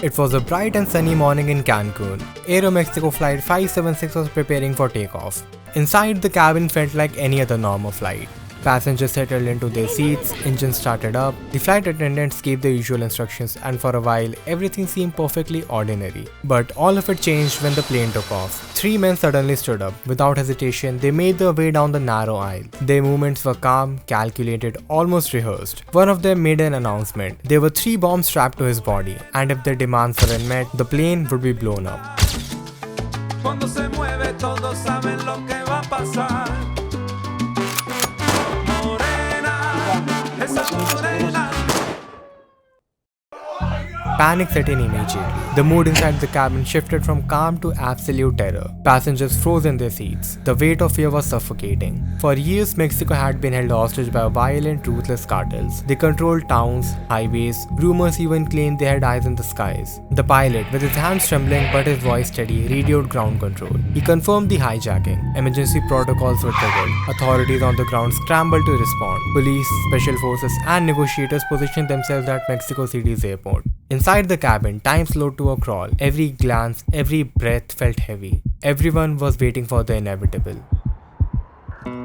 It was a bright and sunny morning in Cancun. Aeroméxico Flight 576 was preparing for takeoff. Inside, the cabin felt like any other normal flight. Passengers settled into their seats, engines started up, the flight attendants gave the usual instructions, and for a while, everything seemed perfectly ordinary. But all of it changed when the plane took off. Three men suddenly stood up. Without hesitation, they made their way down the narrow aisle. Their movements were calm, calculated, almost rehearsed. One of them made an announcement. There were 3 bombs strapped to his body, and if their demands weren't met, the plane would be blown up. Cuando se mueve, todos saben lo que va a pasar. Panic set in immediately. The mood inside the cabin shifted from calm to absolute terror. Passengers froze in their seats. The weight of fear was suffocating. For years, Mexico had been held hostage by violent, ruthless cartels. They controlled towns, highways. Rumors even claimed they had eyes in the skies. The pilot, with his hands trembling but his voice steady, radioed ground control. He confirmed the hijacking. Emergency protocols were triggered. Authorities on the ground scrambled to respond. Police, special forces, and negotiators positioned themselves at Mexico City's airport. Inside the cabin, time slowed to a crawl. Every glance, every breath felt heavy. Everyone was waiting for the inevitable.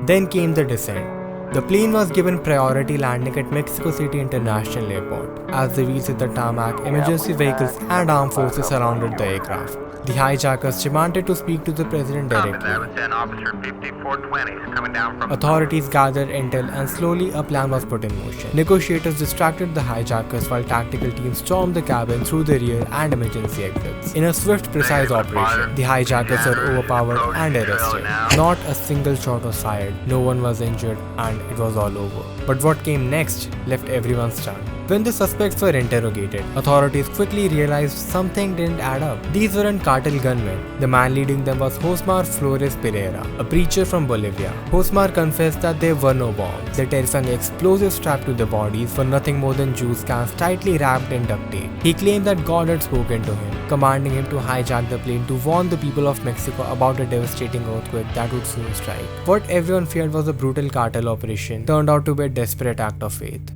Then came the descent. The plane was given priority landing at Mexico City International Airport. As the wheels hit the tarmac, emergency vehicles and armed forces surrounded the aircraft. The hijackers demanded to speak to the president directly. Authorities gathered intel and slowly a plan was put in motion. Negotiators distracted the hijackers while tactical teams stormed the cabin through the rear and emergency exits. In a swift, precise operation, the hijackers were overpowered and arrested. Not a single shot was fired, no one was injured, and it was all over. But what came next left everyone stunned. When the suspects were interrogated, authorities quickly realized something didn't add up. These weren't cartel gunmen. The man leading them was Josmar Flores Pereira, a preacher from Bolivia. Josmar confessed that there were no bombs. The terrifying explosives strapped to their bodies were nothing more than juice cans tightly wrapped in duct tape. He claimed that God had spoken to him, commanding him to hijack the plane to warn the people of Mexico about a devastating earthquake that would soon strike. What everyone feared was a brutal cartel operation turned out to be a desperate act of faith.